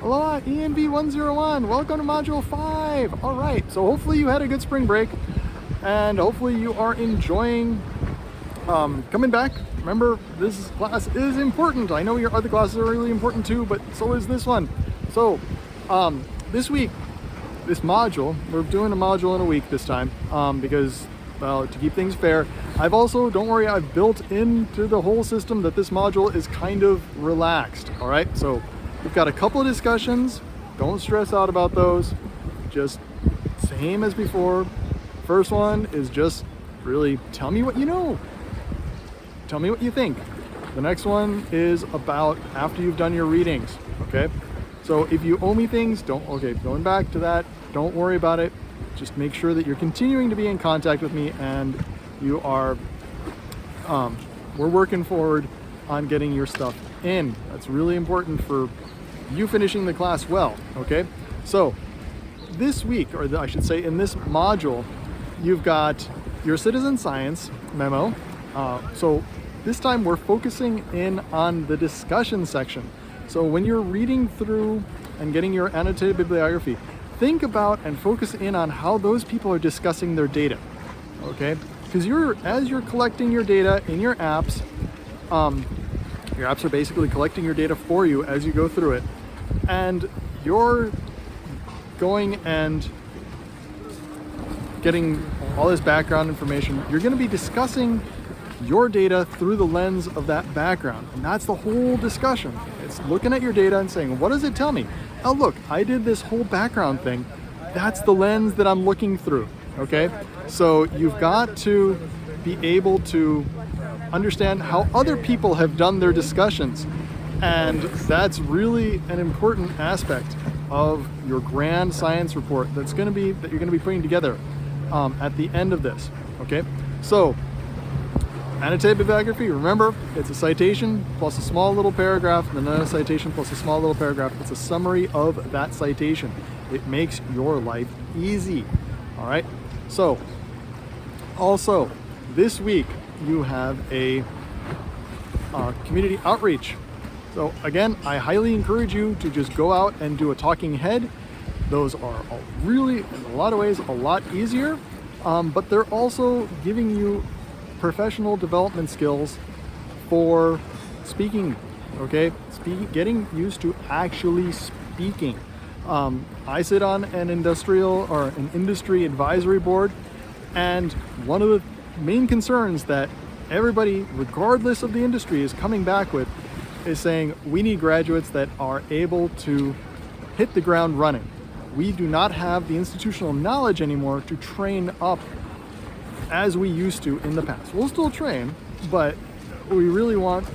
Aloha, Env101. Welcome to Module 5. All right, so hopefully you had a good spring break and hopefully you are enjoying coming back. Remember, this class is important. I know your other classes are really important too, but so is this one. So this week, this module, we're doing a module in a week this time because, well, to keep things fair. I've also, don't worry, I've built into the whole system that this module is kind of relaxed. All right, so we've got a couple of discussions. Don't stress out about those. Just same as before. First one is just really tell me what you know. Tell me what you think. The next one is about after you've done your readings, okay? So if you owe me things, going back to that, don't worry about it. Just make sure that you're continuing to be in contact with me and you are, we're working forward on getting your stuff in. That's really important for you finishing the class well, okay? So this week, or I should say in this module, you've got your citizen science memo. So this time we're focusing in on the discussion section. So when you're reading through and getting your annotated bibliography, think about and focus in on how those people are discussing their data, okay? Because as you're collecting your data in your apps are basically collecting your data for you as you go through it, and you're going and getting all this background information. You're going to be discussing your data through the lens of that background, and that's the whole discussion. It's looking at your data and saying, what does it tell me? Oh look, I did this whole background thing. That's the lens that I'm looking through, okay? So you've got to be able to understand how other people have done their discussions, and that's really an important aspect of your grand science report that you're going to be putting together at the end of this, okay? So annotated bibliography, remember, it's a citation plus a small little paragraph, and another citation plus a small little paragraph. It's a summary of that citation. It makes your life easy, all right? So, also, this week you have a community outreach. So again, I highly encourage you to just go out and do a talking head. Those are really, in a lot of ways, a lot easier, but they're also giving you professional development skills for speaking, okay? Getting used to actually speaking. I sit on an industry advisory board, and one of the main concerns that everybody, regardless of the industry, is coming back with is saying we need graduates that are able to hit the ground running. We do not have the institutional knowledge anymore to train up as we used to in the past. We'll still train, but we really want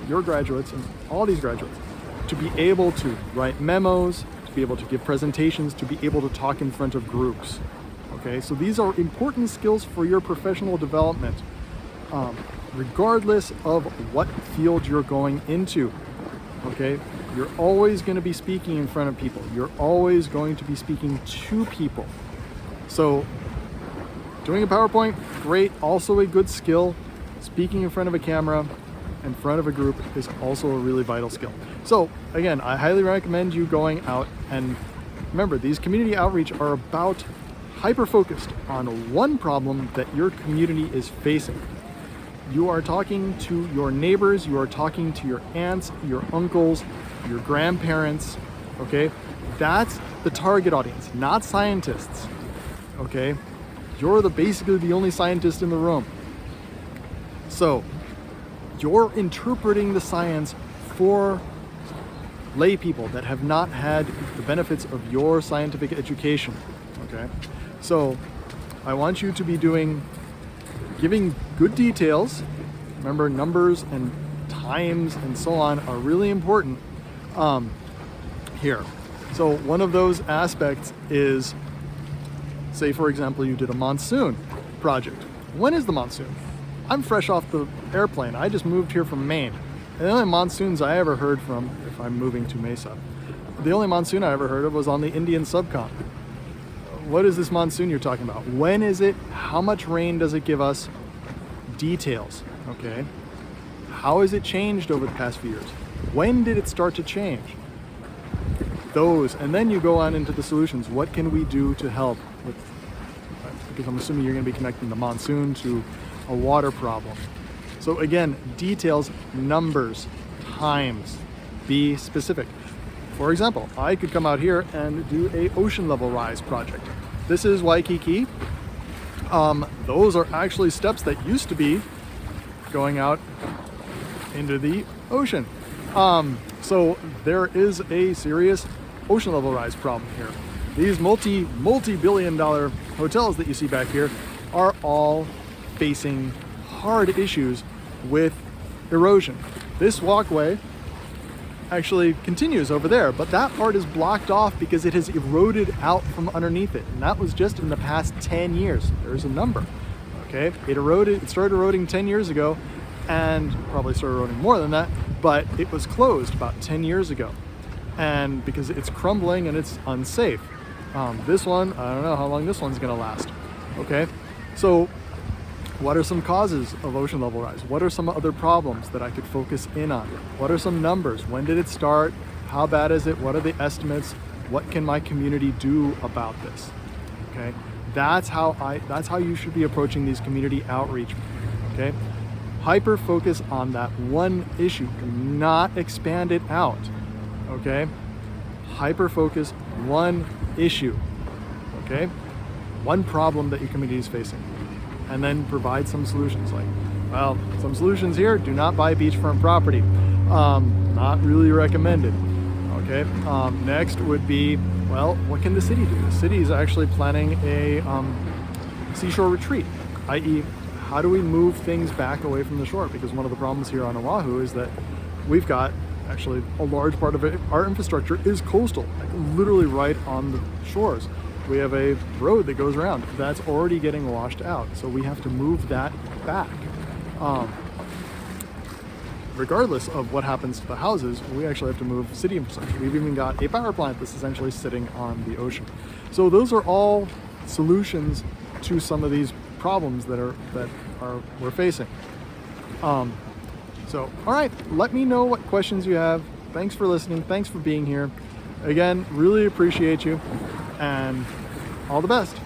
your graduates and all these graduates to be able to write memos, to be able to give presentations, to be able to talk in front of groups. Okay, so these are important skills for your professional development, regardless of what field you're going into. Okay, you're always going to be speaking in front of people. You're always going to be speaking to people. So doing a PowerPoint, great, also a good skill. Speaking in front of a camera, in front of a group is also a really vital skill. So again, I highly recommend you going out, and remember, these community outreach are about hyper-focused on one problem that your community is facing. You are talking to your neighbors, you are talking to your aunts, your uncles, your grandparents, okay? That's the target audience, not scientists, okay? You're basically the only scientist in the room. So you're interpreting the science for lay people that have not had the benefits of your scientific education, okay? So I want you to be giving good details. Remember, numbers and times and so on are really important here. So one of those aspects is, say for example, you did a monsoon project. When is the monsoon? I'm fresh off the airplane. I just moved here from Maine. And the only monsoons I ever heard from, if I'm moving to Mesa, the only monsoon I ever heard of was on the Indian subcontinent. What is this monsoon you're talking about? When is it? How much rain does it give us? Details, okay? How has it changed over the past few years? When did it start to change? those, and then you go on into the solutions. What can we do to help with, because I'm assuming you're going to be connecting the monsoon to a water problem. So again, details, numbers, times, be specific. For example, I could come out here and do a ocean level rise project. This is Waikiki. Those are actually steps that used to be going out into the ocean. So there is a serious ocean level rise problem here. These multi-billion dollar hotels that you see back here are all facing hard issues with erosion. This walkway actually continues over there, but that part is blocked off because it has eroded out from underneath it, and that was just in the past 10 years. There's a number. Okay, it started eroding 10 years ago, and probably started eroding more than that, but it was closed about 10 years ago, and because it's crumbling and it's unsafe. This one, I don't know how long this one's gonna last. Okay, so what are some causes of ocean level rise? What are some other problems that I could focus in on? What are some numbers? When did it start? How bad is it? What are the estimates? What can my community do about this? Okay, that's how you should be approaching these community outreach. Okay, hyper focus on that one issue. Do not expand it out. Okay, hyper focus one issue. Okay, one problem that your community is facing, and then provide some solutions. Like, well, some solutions here: do not buy beachfront property. Not really recommended. Okay. Next would be, well, what can the city do? The city is actually planning a seashore retreat, i.e., how do we move things back away from the shore? Because one of the problems here on Oahu is that we've got actually a large part of it, our infrastructure is coastal, like literally right on the shores. We have a road that goes around that's already getting washed out, so we have to move that back. Regardless of what happens to the houses, we actually have to move city infrastructure. We've even got a power plant that's essentially sitting on the ocean. So those are all solutions to some of these problems that we're facing. So, all right, let me know what questions you have. Thanks for listening. Thanks for being here. Again, really appreciate you, and all the best.